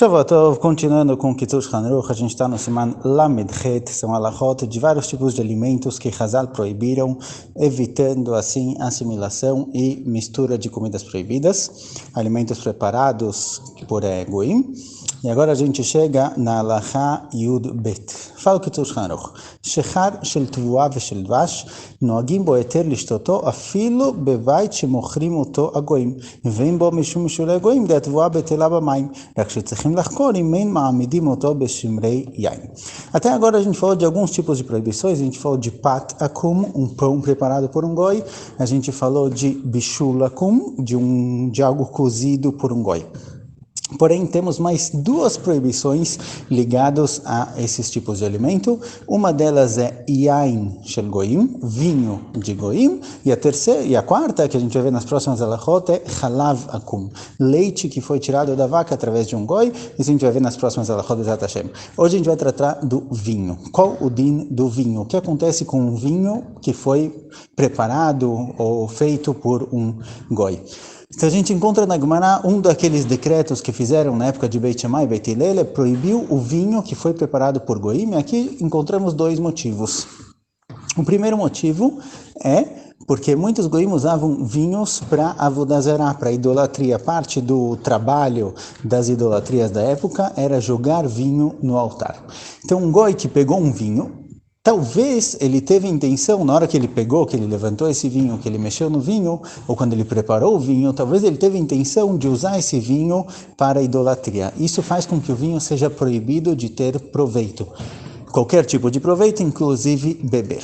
Shavua Tov, continuando com o Kitzur Shulchan Aruch, a gente está no Siman Lamed Het, são alachot de vários tipos de alimentos que Chazal proibiram, evitando assim assimilação e mistura de comidas proibidas, alimentos preparados por goim. E agora a gente chega na Alachá Yud Bet. Fala o Kitzur Shulchan Aruch. Shechar shel tvua veshel dvash noagim bo heter lishtoto afilo bevait shemochrim oto agoim veim bo mishum mishulei agoim de tvua betela b'mayim רק שצריכים לחקור אם אין מעמידים אותו בשמרי יין. Até agora a gente falou de alguns tipos de proibições, a gente falou de pat akum, um pão preparado por um goi, a gente falou de bishul akum, de algo cozido por um goi. Porém, temos mais duas proibições ligadas a esses tipos de alimento. Uma delas é yain shel goim, vinho de goim, e a quarta, que a gente vai ver nas próximas alachot, é halav akum, leite que foi tirado da vaca através de um goi, e a gente vai ver nas próximas alachot de Zat Hashem. Hoje a gente vai tratar do vinho. Qual o din do vinho? O que acontece com um vinho que foi preparado ou feito por um goi? Então a gente encontra na Gemara um daqueles decretos que fizeram na época de Beit Shammai e Beit Hillel, proibiu o vinho que foi preparado por goim. Aqui encontramos dois motivos. O primeiro motivo é porque muitos goim usavam vinhos para avodah zará, para idolatria. Parte do trabalho das idolatrias da época era jogar vinho no altar. Então um goi que pegou um vinho, talvez ele teve intenção, na hora que ele pegou, que ele levantou esse vinho, que ele mexeu no vinho, ou quando ele preparou o vinho, talvez ele teve intenção de usar esse vinho para idolatria. Isso faz com que o vinho seja proibido de ter proveito. Qualquer tipo de proveito, inclusive beber.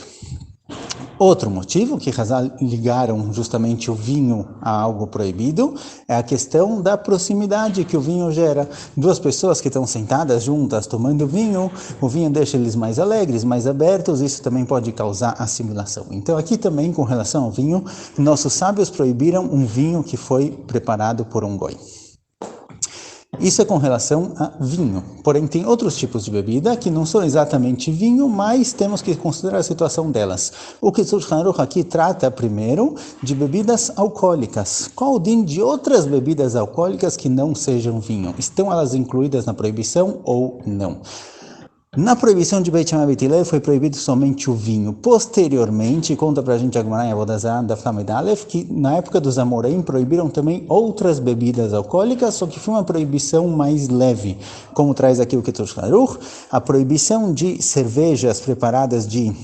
Outro motivo que Chazal ligaram justamente o vinho a algo proibido é a questão da proximidade que o vinho gera. Duas pessoas que estão sentadas juntas tomando vinho, o vinho deixa eles mais alegres, mais abertos, isso também pode causar assimilação. Então aqui também, com relação ao vinho, nossos sábios proibiram um vinho que foi preparado por um goi. Isso é com relação a vinho. Porém, tem outros tipos de bebida que não são exatamente vinho, mas temos que considerar a situação delas. O Kitzur Shulchan Aruch aqui trata primeiro de bebidas alcoólicas. Qual o din de outras bebidas alcoólicas que não sejam vinho? Estão elas incluídas na proibição ou não? Na proibição de Beit Shammai e Beit Hillel foi proibido somente o vinho. Posteriormente, conta pra gente a Gemara em Avodah Zará da Lamed Aleph, que na época dos Amoreim proibiram também outras bebidas alcoólicas, só que foi uma proibição mais leve. Como traz aqui o Kitzur Shulchan Aruch, a proibição de cervejas preparadas de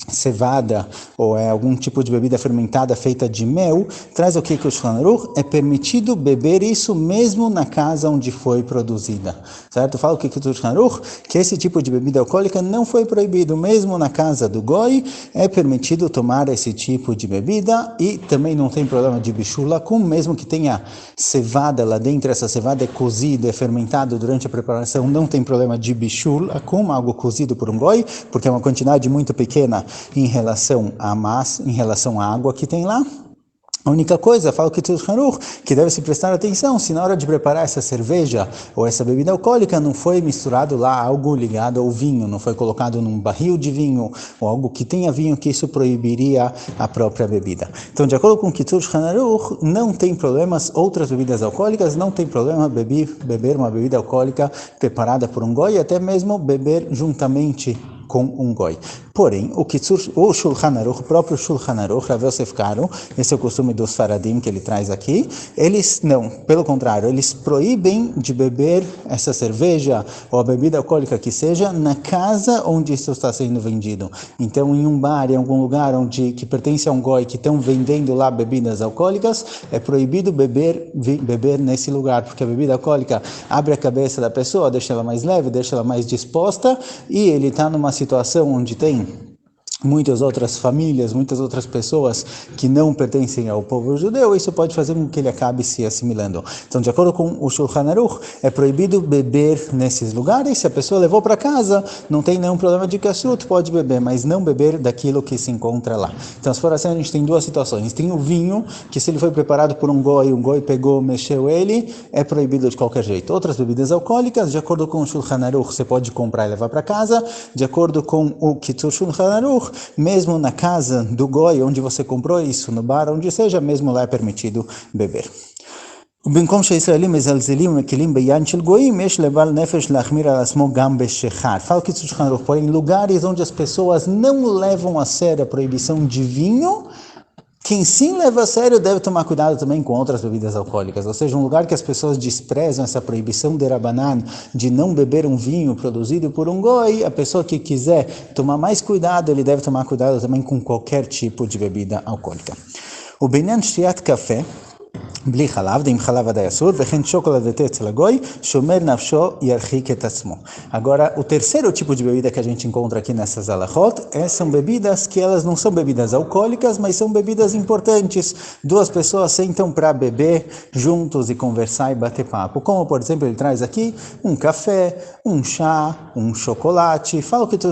cevada ou algum tipo de bebida fermentada feita de mel, traz o que o Shulchan Aruch é permitido beber isso mesmo na casa onde foi produzida, certo? Fala o que o Shulchan Aruch, que esse tipo de bebida alcoólica não foi proibido, mesmo na casa do goi é permitido tomar esse tipo de bebida e também não tem problema de bishul akum, mesmo que tenha cevada lá dentro, essa cevada é cozida, é fermentada durante a preparação, não tem problema de bishul akum, algo cozido por um goi, porque é uma quantidade muito pequena em relação à massa, em relação à água que tem lá. A única coisa, fala o Kitzur Shulchan Aruch, que deve se prestar atenção se na hora de preparar essa cerveja ou essa bebida alcoólica não foi misturado lá algo ligado ao vinho, não foi colocado num barril de vinho ou algo que tenha vinho, que isso proibiria a própria bebida. Então, de acordo com o Kitzur Shulchan Aruch, não tem problemas, outras bebidas alcoólicas, não tem problema beber uma bebida alcoólica preparada por um goi, até mesmo beber juntamente com um goi. Porém, o Shulchan Aruch, o próprio Shulchan Aruch, Rav Yosef Karo, esse é o costume dos Faradim que ele traz aqui, eles não, pelo contrário, eles proíbem de beber essa cerveja ou a bebida alcoólica que seja na casa onde isso está sendo vendido. Então, em um bar, em algum lugar que pertence a um goi que estão vendendo lá bebidas alcoólicas, é proibido beber nesse lugar, porque a bebida alcoólica abre a cabeça da pessoa, deixa ela mais leve, deixa ela mais disposta, e ele está numa situação onde tem muitas outras famílias, muitas outras pessoas que não pertencem ao povo judeu, isso pode fazer com que ele acabe se assimilando. Então, de acordo com o Shulchan Aruch, é proibido beber nesses lugares. Se a pessoa levou para casa, não tem nenhum problema de kashrut, pode beber, mas não beber daquilo que se encontra lá. Então, se for assim, a gente tem duas situações. Tem o vinho, que se ele foi preparado por um goi pegou, mexeu ele, é proibido de qualquer jeito. Outras bebidas alcoólicas, de acordo com o Shulchan Aruch, você pode comprar e levar para casa. De acordo com o Kitzur Shulchan Aruch, mesmo na casa do goi, onde você comprou isso, no bar, onde seja, mesmo lá é permitido beber. ובמקום שהישראלים מזלזלים ומקלים ביין של גויים, יש לבעל נפש להחמיר על עצמו גם בשכר. Fala que isso porém, lugares onde as pessoas não levam a sério a proibição de vinho, quem sim leva a sério deve tomar cuidado também com outras bebidas alcoólicas. Ou seja, um lugar que as pessoas desprezam essa proibição de Rabanan de não beber um vinho produzido por um goi, a pessoa que quiser tomar mais cuidado, ele deve tomar cuidado também com qualquer tipo de bebida alcoólica. O Benyan Shtiat Café, בלי חלב, דעים חלב עדיין אסור, וכן שוקולד ותה אצל הגוי, שומר נפשו ירחיק את עצמו. Agora, o terceiro tipo de bebida que a gente encontra aqui nessas alachot são bebidas que elas não são bebidas alcoólicas, mas são bebidas importantes. Duas pessoas sentam para beber juntos e conversar e bater papo. Como, por exemplo, ele traz aqui um café, um chá, um chocolate. Fala o que tu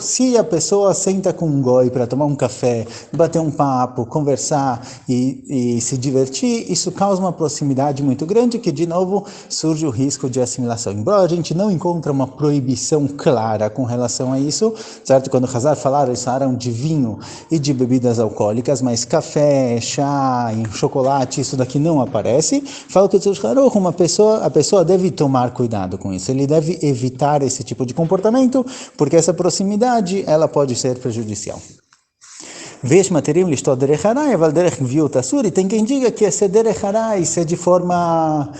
se a pessoa senta com um goi para tomar um café, bater um papo, conversar e se divertir, isso causa uma proximidade muito grande que, de novo, surge o risco de assimilação. Embora a gente não encontre uma proibição clara com relação a isso, certo? Quando Hazar falaram, eles falaram de vinho e de bebidas alcoólicas, mas café, chá, chocolate, isso daqui não aparece. Fala que a pessoa deve tomar cuidado com isso, ele deve evitar esse tipo de comportamento, porque essa proximidade, ela pode ser prejudicial. ויש מתירים לשתות דרך הרי, אבל דרך גביעות אסור, e tem quem diga que esse derech harai, se de forma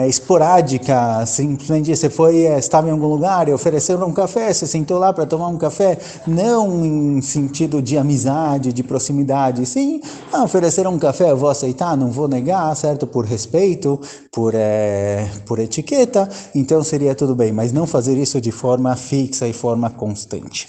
esporádica, simplesmente você estava em algum lugar e ofereceram um café, você sentou lá para tomar um café, não em sentido de amizade, de proximidade, sim, ofereceram um café, eu vou aceitar, não vou negar, certo? Por respeito, por etiqueta, então seria tudo bem, mas não fazer isso de forma fixa e forma constante.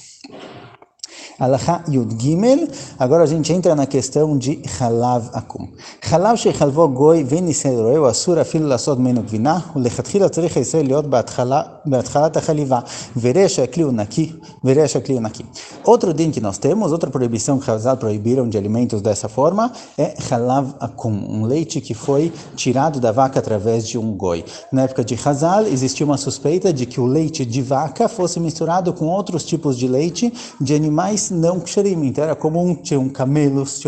Alachá Yud Gimel, agora a gente entra na questão de Halav Akum. Halav shechalvo goi venisel roeu asur afilo lasod menu gvina, ulechatchila tzarich hiשראל להיות בהתחלת החליבה, veresh הכלי הוא נקי. Outro din que nós temos, outra proibição que Hazal proibiram de alimentos dessa forma, é Halav Akum, leite que foi tirado da vaca através de um goi. Na época de Hazal, existia uma suspeita de que o leite de vaca fosse misturado com outros tipos de leite de animais não ksherim, então era comum, tinham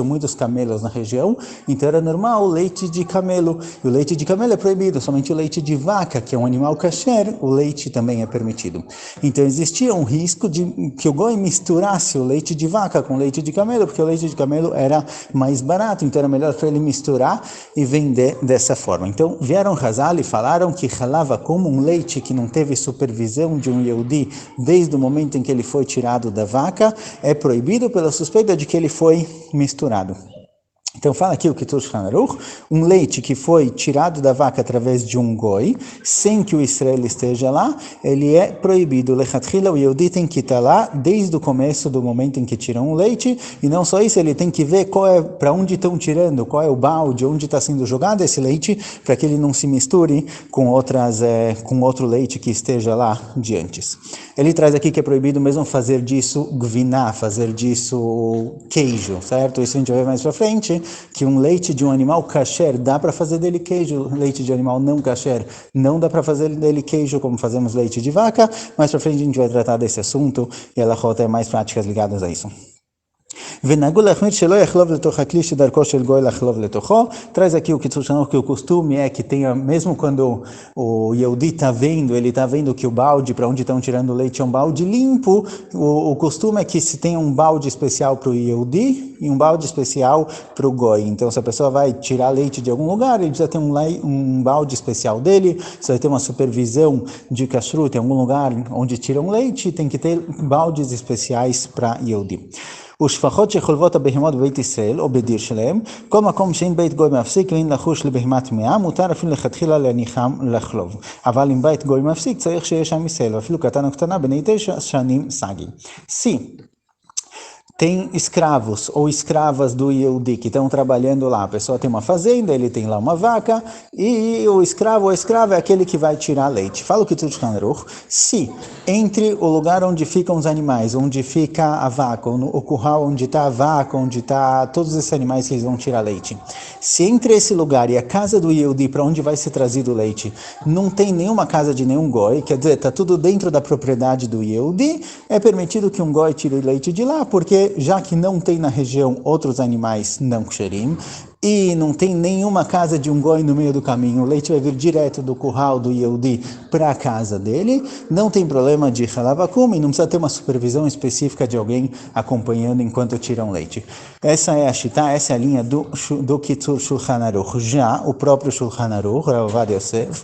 muitos camelos na região, então era normal o leite de camelo, e o leite de camelo é proibido, somente o leite de vaca, que é um animal kasher, o leite também é permitido. Então existia um risco de que o goi misturasse o leite de vaca com o leite de camelo, porque o leite de camelo era mais barato, então era melhor para ele misturar e vender dessa forma. Então vieram Hazal e falaram que halava como um leite que não teve supervisão de um Yehudi desde o momento em que ele foi tirado da vaca, é proibido pela suspeita de que ele foi misturado. Então fala aqui o Kitush Hanaruch, um leite que foi tirado da vaca através de um goi, sem que o Israel esteja lá, ele é proibido. Lechatchila, o Yehudi tem que estar lá desde o começo do momento em que tiram o leite, e não só isso, ele tem que ver para onde estão tirando, qual é o balde, onde está sendo jogado esse leite, para que ele não se misture com outro leite que esteja lá de antes. Ele traz aqui que é proibido mesmo fazer disso gviná, fazer disso queijo, certo? Isso a gente vai ver mais para frente, que um leite de um animal kasher dá para fazer dele queijo, leite de animal não kasher não dá para fazer dele queijo como fazemos leite de vaca, mais para frente a gente vai tratar desse assunto e ela tem mais práticas ligadas a isso. ונהגו להחמיר שלא יחלוב לתוך הכלי שדרכו של גוי לחלוב לתוכו. Traz aqui o que o costume é que tenha, mesmo quando o Yehudi está vendo, ele está vendo que o balde para onde estão tirando o leite é um balde limpo, o costume é que se tenha um balde especial para o Yehudi e um balde especial para o Goi. Então se a pessoa vai tirar leite de algum lugar, ele já tem um balde especial dele, se vai ter uma supervisão de kashrut em algum lugar onde tiram leite, tem que ter baldes especiais para Yehudi. ושפחות שחולבות הבהמות בבית ישראל או בדיר שלהם, כל מקום שאין בית גוי מפסיק ואין לחוש לבהמה טמאה, מותר אפילו לכתחילה להניחם לחלוב. אבל אם בית גוי מפסיק צריך שיש שם ישראל, ואפילו קטן או קטנה בני 9 שנים סגי. Tem escravos ou escravas do Yehudi que estão trabalhando lá. A pessoa tem uma fazenda, ele tem lá uma vaca, e o escravo ou escrava é aquele que vai tirar leite. Fala o que tudo se entre o lugar onde ficam os animais, onde fica a vaca, o curral onde está a vaca, onde está todos esses animais que eles vão tirar leite, se entre esse lugar e a casa do Yehudi, para onde vai ser trazido o leite, não tem nenhuma casa de nenhum goi, quer dizer, está tudo dentro da propriedade do Yehudi, é permitido que um goi tire o leite de lá, porque já que não tem na região outros animais não ksherim, e não tem nenhuma casa de um goi no meio do caminho, o leite vai vir direto do curral do Yehudi para a casa dele, não tem problema de halavakum e não precisa ter uma supervisão específica de alguém acompanhando enquanto tiram leite. Essa é a shita, essa é a linha do Kitzur Shulchan Aruch. Já o próprio Shulchan Aruch,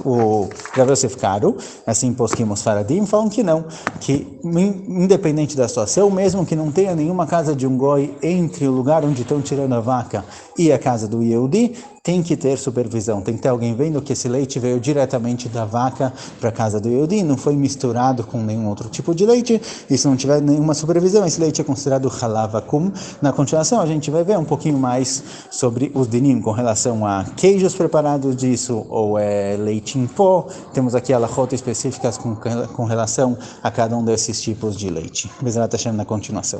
o Rav Yosef Karo, assim poskim os faradim, falam que não, que independente da situação, mesmo que não tenha nenhuma casa de um goi entre o lugar onde estão tirando a vaca e a casa do Yehudi, tem que ter supervisão, tem que ter alguém vendo que esse leite veio diretamente da vaca para a casa do Yehudi, não foi misturado com nenhum outro tipo de leite, e se não tiver nenhuma supervisão, esse leite é considerado halavakum. Na continuação, a gente vai ver um pouquinho mais sobre os dinim com relação a queijos preparados disso, ou leite em pó. Temos aqui alachot específicas com relação a cada um desses tipos de leite. Bezerra Hashem na continuação.